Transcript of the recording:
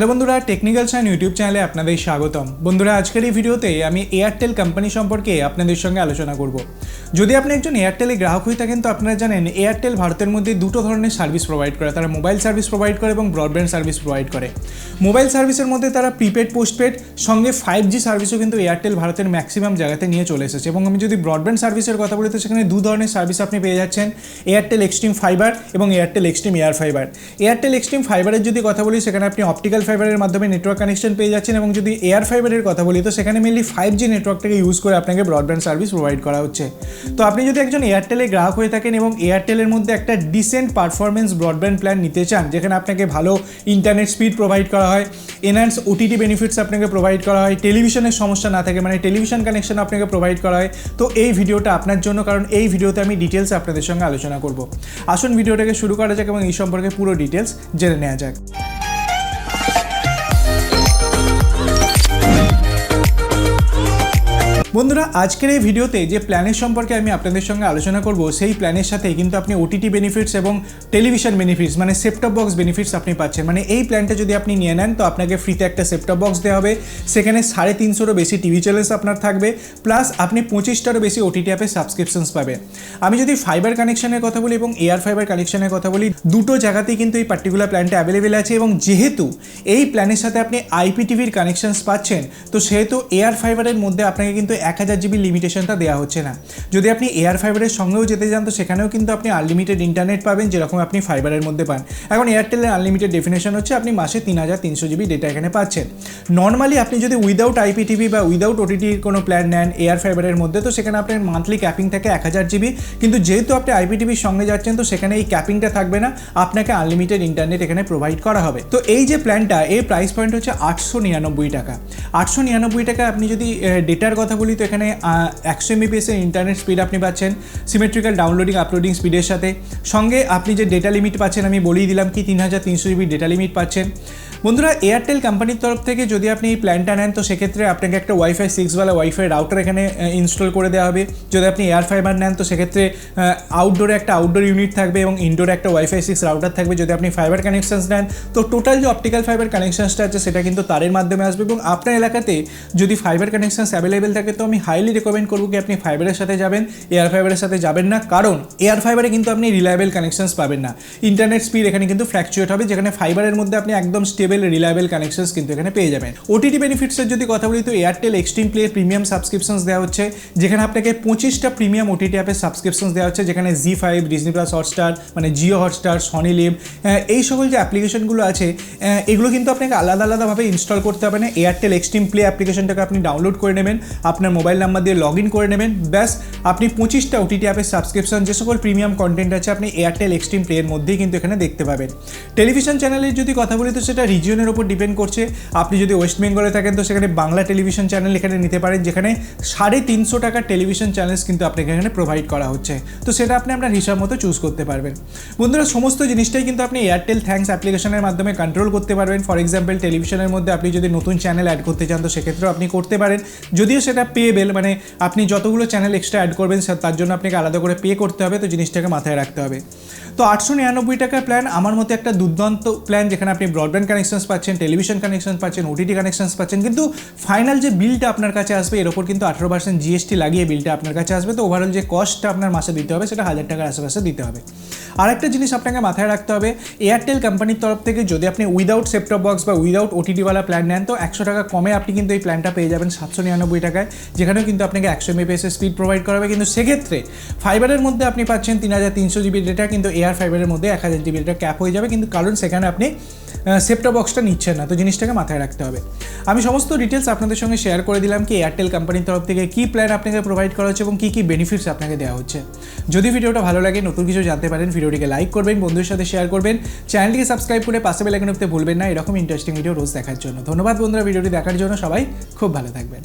Hello বন্ধুরা, technical science YouTube চ্যানেলে আপনাদের স্বাগতম। বন্ধুরা, আজকের এই ভিডিওতে আমি এয়ারটেল কোম্পানি সম্পর্কে আপনাদের সঙ্গে আলোচনা করব। যদি আপনি একজন এয়ারটেলের গ্রাহক হয়ে থাকেন তো আপনারা জানেন এয়ারটেল ভারতের মধ্যে দুটো ধরনের সার্ভিস প্রোভাইড করে। তারা মোবাইল সার্ভিস প্রোভাইড করে এবং ব্রডব্যান্ড সার্ভিস প্রোভাইড করে। মোবাইল সার্ভিসের মধ্যে তারা প্রিপেড পোস্টপেড সঙ্গে 5G সার্ভিসও কিন্তু এয়ারটেল ভারতের ম্যাক্সিমাম জায়গাতে নিয়ে চলে এসেছে। এবং আমি যদি ব্রডব্যান্ড সার্ভিসের কথা বলি তো সেখানে দু ধরনের সার্ভিস আপনি পেয়ে যাচ্ছেন, এয়ারটেল এক্সট্রিম ফাইবার এবং Airtel Xstream air fibre. Airtel Xstream ফাইবারের যদি কথা বলি সেখানে আপনি অপটিক্যাল ফাইবারের মাধ্যমে নেটওয়ার্ক কানেকশন পেয়ে যাচ্ছেন, এবং যদি এয়ার ফাইবারের কথা বলি তো সেখানে মেনলি 5G নেটওয়ার্কটাকে ইউজ করে আপনাকে ব্রডব্যান্ড সার্ভিস প্রোভাইড করা হচ্ছে। তো আপনি যদি একজন এয়ারটেলের গ্রাহক হয়ে থাকেন এবং এয়ারটেলের মধ্যে একটা ডিসেন্ট পারফরমেন্স ব্রডব্যান্ড প্ল্যান নিতে চান, যেখানে আপনাকে ভালো ইন্টারনেট স্পিড প্রোভাইড করা হয়, এনহ্যান্স ওটিটি বেনিফিটস আপনাকে প্রোভাইড করা হয়, টেলিভিশনের সমস্যা না থাকে, মানে টেলিভিশন কানেকশন আপনাকে প্রোভাইড করা হয়, তো এই ভিডিওটা আপনার জন্য, কারণ এই ভিডিওতে আমি ডিটেলস আপনাদের সঙ্গে আলোচনা করব। আসুন ভিডিওটাকে শুরু করা যাক এবং এই সম্পর্কে পুরো ডিটেলস জেনে নেওয়া যাক। বন্ধুরা, আজকের এই ভিডিওতে যে প্ল্যানের সম্পর্কে আমি আপনাদের সঙ্গে আলোচনা করব সেই প্ল্যানের সাথে কিন্তু আপনি ওটিটি বেনিফিটস এবং টেলিভিশন বেনিফিটস মানে সেটটপ বক্স বেনিফিটস আপনি পাচ্ছেন। মানে এই প্ল্যানটা যদি আপনি নিয়ে নেন তো আপনাকে ফ্রিতে একটা সেটটপ বক্স দেওয়া হবে, সেখানে 350-রও বেশি টিভি চ্যানেলস আপনার থাকবে, প্লাস আপনি 25টারও বেশি ওটিটি অ্যাপে সাবস্ক্রিপশনস পাবেন। আমি যদি ফাইবার কানেকশনের কথা বলি এবং এয়ার ফাইবার কানেকশনের কথা বলি, দুটো জায়গাতেই কিন্তু এই পার্টিকুলার প্ল্যানটা অ্যাভেলেবেল আছে। এবং যেহেতু এই প্ল্যানের সাথে আপনি আইপিটিভির কানেকশনস পাচ্ছেন তো সেহেতু এয়ার ফাইবারের মধ্যে আপনাকে কিন্তু 1000 GB লিমিটেশনটা দেওয়া হচ্ছে না। যদি আপনি এয়ার ফাইবারের সঙ্গেও যেতে চান তো সেখানেও কিন্তু আপনি আনলিমিটেড ইন্টারনেট পাবেন, যেরকম আপনি ফাইবারের মধ্যে পান। এখন এয়ারটেলের আনলিমিটেড ডেফিনেশন হচ্ছে আপনি মাসে 3300 GB ডেটা এখানে পাচ্ছেন। নর্মালি আপনি যদি উইদাউট আইপিটিভি বা উইদাউট ওটিটির কোনো প্ল্যান নেন এয়ার ফাইবারের মধ্যে তো সেখানে আপনার মান্থলি ক্যাপিং থাকে 1000 GB, কিন্তু যেহেতু আপনি আইপিটিভির সঙ্গে যাচ্ছেন তো সেখানে এই ক্যাপিংটা থাকবে না, আপনাকে আনলিমিটেড ইন্টারনেট এখানে প্রোভাইড করা হবে। তো এই যে প্ল্যানটা, এর প্রাইস পয়েন্ট হচ্ছে 899 টাকা। 899 টাকা আপনি যদি ডেটার কথা বলি তো এখানে 100 Mbps এর ইন্টারনেট স্পিড আপনি পাচ্ছেন, সিমেট্রিক্যাল ডাউনলোডিং আপলোডিং স্পিডের সাথে। সঙ্গে আপনি যে ডেটা লিমিট পাচ্ছেন আমি বলেই দিলাম কি 3300 GB ডেটা লিমিট পাচ্ছেন। বন্ধুরা, এয়ারটেল কোম্পানির তরফ থেকে যদি আপনি এই প্ল্যানটা নেন তো সেক্ষেত্রে আপনাকে একটা ওয়াইফাই 6 ওয়ালা ওয়াইফাই রাউটার এখানে ইনস্টল করে দেওয়া হবে। যদি আপনি এয়ার ফাইবার নেন তো সেক্ষেত্রে আউটডোরে একটা আউটডোর ইউনিট থাকবে এবং ইনডোরে একটা ওয়াইফাই 6 রাউটার থাকবে। যদি আপনি ফাইবার কানেকশনস নেন তো টোটাল যে অপটিক্যাল ফাইবার কানেকশনসটা আছে সেটা কিন্তু তারের মাধ্যমে আসবে। এবং আপনার এলাকাতে যদি ফাইবার কানেকশনস অ্যাভেলেবেল থাকে তো আমি হাইলি রেকমেন্ড করবো কি আপনি ফাইবারের সাথে যাবেন, এয়ার ফাইবারের সাথে যাবেন না, কারণ এয়ার ফাইবারে কিন্তু আপনি রিলায়েবল কানেকশনস পাবেন না। ইন্টারনেট স্পিড এখানে কিন্তু ফ্ল্যাকচুয়েট হবে, যেখানে ফাইবারের মধ্যে আপনি একদম স্টেবল রিলায়েবল কানেকশনস কিন্তু এখানে পেয়ে যাবেন। ওটিটি বেনিফিটসের যদি কথা বলি তো Airtel Xstream Play premium subscriptions দেওয়া হচ্ছে, যেখানে আপনাকে 25টা প্রিমিয়াম ওটিটি অ্যাপের সাবস্ক্রিপশনস দেওয়া হচ্ছে, যেখানে জি5, ডিজনি প্লাস হটস্টার মানে জিও হটস্টার, সনি লিভ, এই সকল যে অ্যাপ্লিকেশনগুলো আছে এগুলো কিন্তু আপনাকে আলাদা আলাদাভাবে ইনস্টল করতে হবে না। এয়ারটেল এক্সট্রিম প্লে অ্যাপ্লিকেশনটাকে আপনি ডাউনলোড করে নেবেন, আপনার মোবাইল নাম্বার দিয়ে লগ ইন করে নেবেন, ব্যাস আপনি 25টা ওটিটি অ্যাপের সাবস্ক্রিপশন যে সকল প্রিমিয়াম কন্টেন্ট আছে আপনি এয়ারটেল এক্সট্রিম প্লের মধ্যেই কিন্তু এখানে দেখতে পাবেন। টেলিভিশন চ্যানেলের যদি কথা বলি তো সেটা রিজিয়নের উপর ডিপেন্ড করছে। আপনি যদি ওয়েস্ট বেঙ্গলে থাকেন তো সেখানে বাংলা টেলিভিশন চ্যানেল এখানে নিতে পারেন, যেখানে 350 টাকার টেলিভিশন চ্যানেলস কিন্তু আপনাকে এখানে প্রোভাইড করা হচ্ছে। তো সেটা আপনি আপনার হিসাব মতো চুজ করতে পারবেন। বন্ধুরা, সমস্ত জিনিসটাই কিন্তু আপনি এয়ারটেল থ্যাঙ্কস অ্যাপ্লিকেশনের মাধ্যমে কন্ট্রোল করতে পারবেন। ফর এক্সাম্পল, টেলিভিশনের মধ্যে আপনি যদি নতুন চ্যানেল অ্যাড করতে চান তো সেক্ষেত্রেও আপনি করতে পারেন, যদিও সেটা পেয়েবেল, মানে আপনি যতগুলো চ্যানেল এক্সট্রা অ্যাড করবেন তার জন্য আপনাকে আলাদা করে পে করতে হবে, তো জিনিসটাকে মাথায় রাখতে হবে। তো 899 টাকার প্ল্যান আমার মতে একটা দুর্দান্ত প্ল্যান, যেখানে আপনি ব্রডব্যান্ড কানেকশনস পাচ্ছেন, টেলিভিশন কানেকশন পাচ্ছেন, ওটিটি কানেকশনস পাচ্ছেন, কিন্তু ফাইনাল যে বিলটা আপনার কাছে আসবে এর ওপর কিন্তু 18% জিএসটি লাগিয়ে বিলটা আপনার কাছে আসবে। তো ওভারঅল যে কস্টটা আপনার মাসে দিতে হবে সেটা 1000 টাকার আশেপাশে দিতে হবে। আরেকটা জিনিস আপনাকে মাথায় রাখতে হবে, এয়ারটেল কোম্পানির তরফ থেকে যদি আপনি উইদাউট সেটটপ বক্স বা উইদাউট ওটিটিওয়ালা প্ল্যান নেন তো 100 টাকা কমে আপনি কিন্তু এই প্ল্যানটা পেয়ে যাবেন 799 টাকায়, যেখানেও কিন্তু আপনাকে 100 Mbps স্পিড প্রোভাইড করা হবে। কিন্তু সেক্ষেত্রে ফাইবারের মধ্যে আপনি পাচ্ছেন 3300 GB ডেটা, কিন্তু এয়ার ফাইবারের মধ্যে 1000 GB ডেটা ক্যাপ হয়ে যাবে, কিন্তু কারণ সেখানে আপনি সেটটপ বক্সটা নিচ্ছেন না। তো জিনিসটাকে মাথায় রাখতে হবে। আমি সমস্ত ডিটেলস আপনাদের সঙ্গে শেয়ার করে দিলাম কি এয়ারটেল কোম্পানির তরফ থেকে কী প্ল্যান আপনাকে প্রোভাইড করা হচ্ছে এবং কী কী বেনিফিটস আপনাকে দেওয়া হচ্ছে। যদি ভিডিওটা ভালো লাগে, নতুন কিছু জানতে পারেন, ভিডিওটিকে লাইক করবেন, বন্ধুদের সাথে শেয়ার করবেন, চ্যানেলটিকে সাবস্ক্রাইব করে পাশে বেল আইকন টিপতে ভুলবেন না এরকম ইন্টারেস্টিং ভিডিও রোজ দেখার জন্য। ধন্যবাদ বন্ধুরা ভিডিওটি দেখার জন্য, সবাই খুব ভালো থাকবেন।